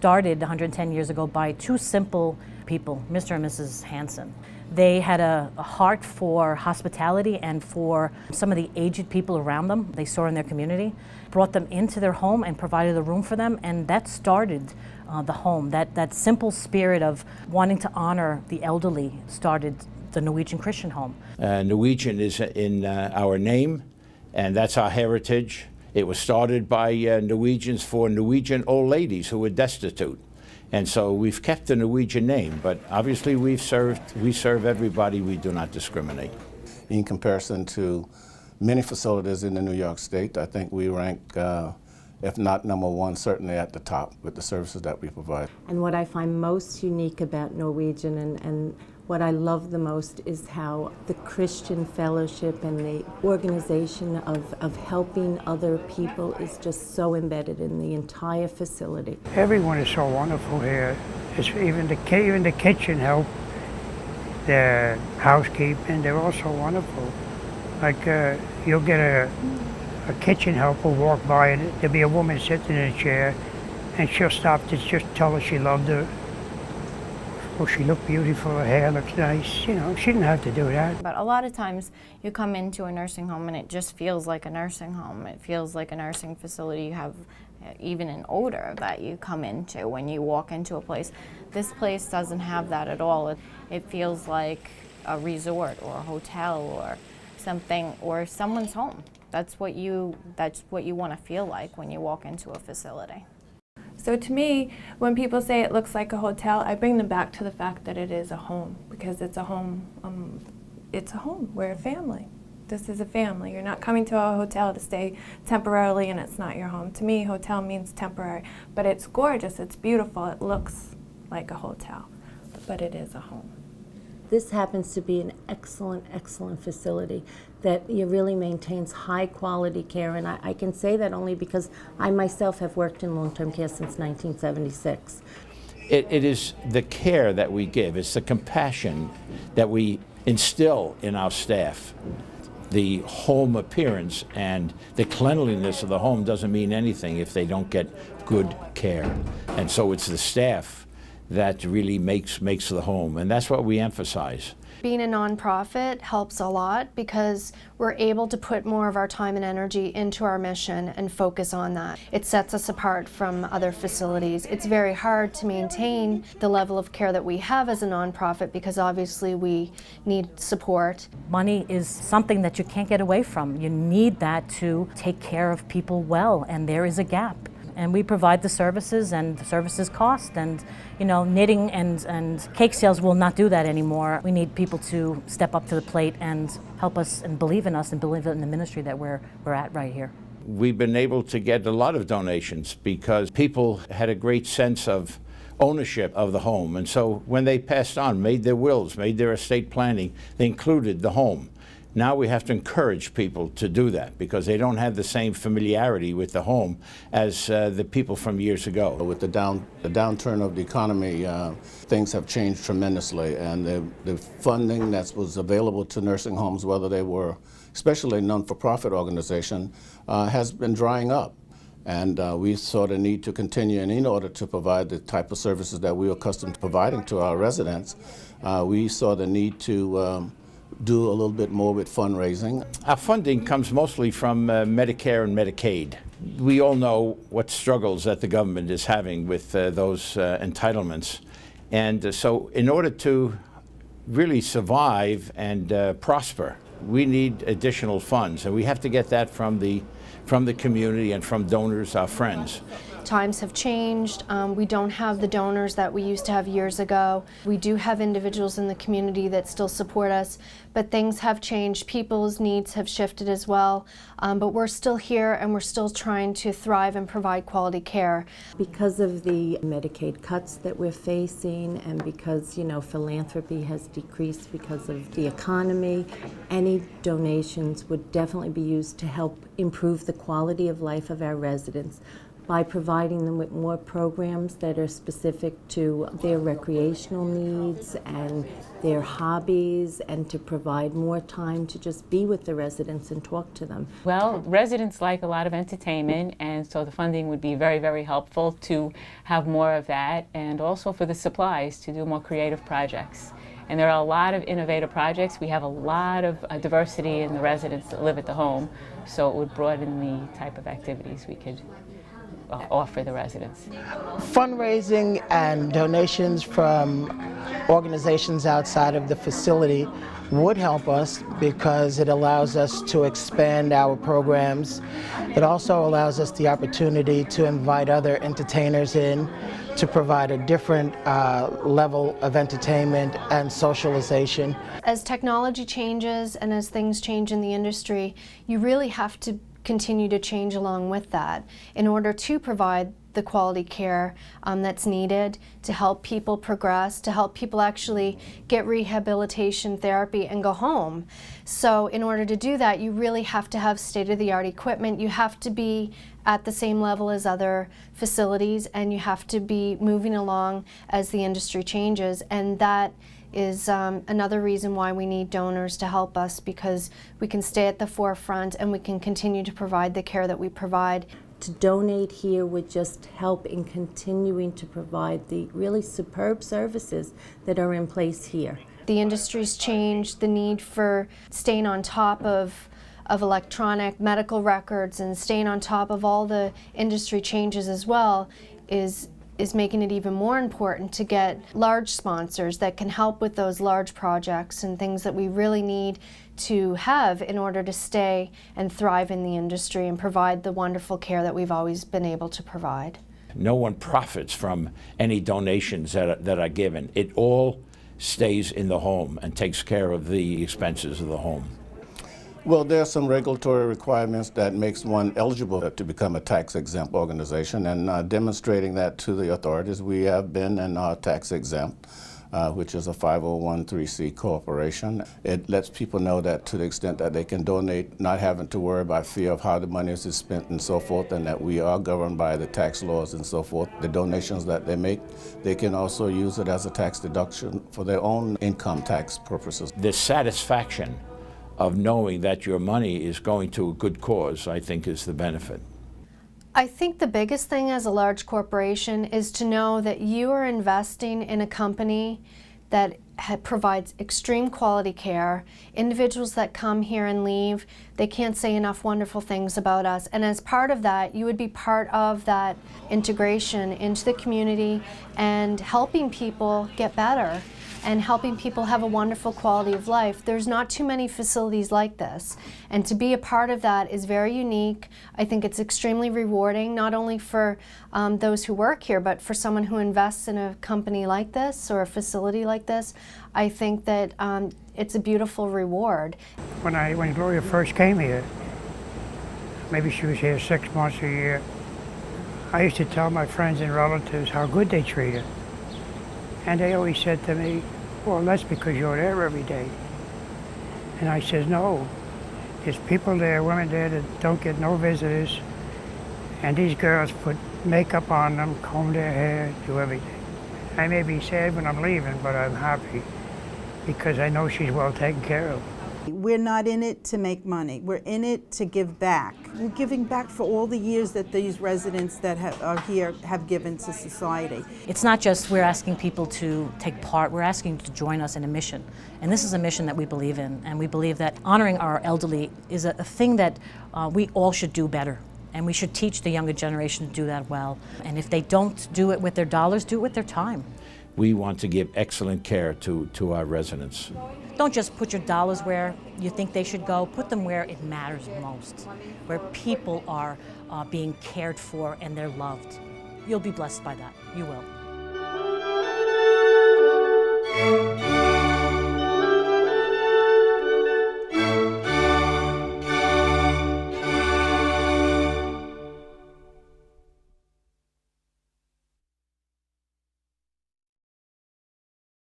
started 110 years ago by two simple people, Mr. and Mrs. Hansen. They had a heart for hospitality and for some of the aged people around them they saw in their community, brought them into their home and provided a room for them, and that started the home. That simple spirit of wanting to honor the elderly started the Norwegian Christian home. Norwegian is in our name, and that's our heritage. It was started by Norwegians for Norwegian old ladies who were destitute. And so we've kept the Norwegian name, but obviously we serve everybody. We do not discriminate. In comparison to many facilities in the New York State, I think we rank, if not number one, certainly at the top with the services that we provide. And what I find most unique about Norwegian and what I love the most is how the Christian fellowship and the organization of helping other people is just so embedded in the entire facility. Everyone is so wonderful here. It's even the kitchen help, the housekeeping, they're all so wonderful. Like you'll get a kitchen helper walk by and there'll be a woman sitting in a chair and she'll stop to just tell her she loved her. Oh, she looked beautiful, her hair looks nice, you know, she didn't have to do that. But a lot of times you come into a nursing home and it just feels like a nursing home. It feels like a nursing facility. You have even an odor that you come into when you walk into a place. This place doesn't have that at all. It feels like a resort or a hotel or something, or someone's home. That's what you want to feel like when you walk into a facility. So to me, when people say it looks like a hotel, I bring them back to the fact that it is a home, because it's a home. It's a home. We're a family. This is a family. You're not coming to a hotel to stay temporarily and it's not your home. To me, hotel means temporary, but it's gorgeous, it's beautiful, it looks like a hotel, but it is a home. This happens to be an excellent, excellent facility that really maintains high quality care, and I can say that only because I myself have worked in long-term care since 1976. It is the care that we give, it's the compassion that we instill in our staff. The home appearance and the cleanliness of the home doesn't mean anything if they don't get good care. And so it's the staff that really makes the home, and that's what we emphasize. Being a nonprofit helps a lot because we're able to put more of our time and energy into our mission and focus on that. It sets us apart from other facilities. It's very hard to maintain the level of care that we have as a nonprofit because obviously we need support. Money is something that you can't get away from. You need that to take care of people well, and there is a gap. And we provide the services, and the services cost, and you know, knitting and cake sales will not do that anymore. We need people to step up to the plate and help us and believe in us and believe in the ministry that we're at right here. We've been able to get a lot of donations because people had a great sense of ownership of the home, and so when they passed on, made their wills, made their estate planning, they included the home. Now we have to encourage people to do that because they don't have the same familiarity with the home as the people from years ago. With the downturn of the economy, things have changed tremendously, and the funding that was available to nursing homes, whether they were especially a non-for-profit organization, has been drying up. And we saw the need to continue, and in order to provide the type of services that we were accustomed to providing to our residents, we saw the need to do a little bit more with fundraising. Our funding comes mostly from Medicare and Medicaid. We all know what struggles that the government is having with those entitlements. And so in order to really survive and prosper, we need additional funds, and we have to get that from the community and from donors, our friends. Times have changed. We don't have the donors that we used to have years ago. We do have individuals in the community that still support us, but things have changed. People's needs have shifted as well, but we're still here and we're still trying to thrive and provide quality care. Because of the Medicaid cuts that we're facing, and because, you know, philanthropy has decreased because of the economy, any donations would definitely be used to help improve the quality of life of our residents. by providing them with more programs that are specific to their recreational needs and their hobbies, and to provide more time to just be with the residents and talk to them. Well, residents like a lot of entertainment, and so the funding would be very, very helpful to have more of that, and also for the supplies to do more creative projects. And there are a lot of innovative projects. We have a lot of diversity in the residents that live at the home, so it would broaden the type of activities we could offer the residents. Fundraising and donations from organizations outside of the facility would help us because it allows us to expand our programs. It also allows us the opportunity to invite other entertainers in to provide a different level of entertainment and socialization. As technology changes and as things change in the industry, you really have to continue to change along with that in order to provide the quality care that's needed to help people progress, to help people actually get rehabilitation therapy and go home. So in order to do that, you really have to have state-of-the-art equipment. You have to be at the same level as other facilities, and you have to be moving along as the industry changes, and that is another reason why we need donors to help us, because we can stay at the forefront and we can continue to provide the care that we provide. To donate here would just help in continuing to provide the really superb services that are in place here. The industry's changed, the need for staying on top of electronic medical records and staying on top of all the industry changes as well is making it even more important to get large sponsors that can help with those large projects and things that we really need to have in order to stay and thrive in the industry and provide the wonderful care that we've always been able to provide. No one profits from any donations that are given. It all stays in the home and takes care of the expenses of the home. Well, there are some regulatory requirements that makes one eligible to become a tax-exempt organization, and demonstrating that to the authorities, we have been and are tax-exempt, which is a 501(c) corporation. It lets people know that to the extent that they can donate, not having to worry about fear of how the money is spent and so forth, and that we are governed by the tax laws and so forth. The donations that they make, they can also use it as a tax deduction for their own income tax purposes. The satisfaction of knowing that your money is going to a good cause, I think, is the benefit. I think the biggest thing as a large corporation is to know that you are investing in a company that provides extreme quality care. Individuals that come here and leave, they can't say enough wonderful things about us. And as part of that, you would be part of that integration into the community and helping people get better and helping people have a wonderful quality of life. There's not too many facilities like this, and to be a part of that is very unique. I think it's extremely rewarding, not only for those who work here, but for someone who invests in a company like this or a facility like this. I think that it's a beautiful reward. When Gloria first came here, maybe she was here 6 months a year, I used to tell my friends and relatives how good they treat her. And they always said to me, well, that's because you're there every day. And I says, no, there's people there, women there that don't get no visitors. And these girls put makeup on them, comb their hair, do everything. I may be sad when I'm leaving, but I'm happy because I know she's well taken care of. We're not in it to make money. We're in it to give back. We're giving back for all the years that these residents that are here have given to society. It's not just we're asking people to take part, we're asking to join us in a mission. And this is a mission that we believe in, and we believe that honoring our elderly is a thing that we all should do better. And we should teach the younger generation to do that well. And if they don't do it with their dollars, do it with their time. We want to give excellent care to our residents. Don't just put your dollars where you think they should go. Put them where it matters most, where people are being cared for and they're loved. You'll be blessed by that. You will.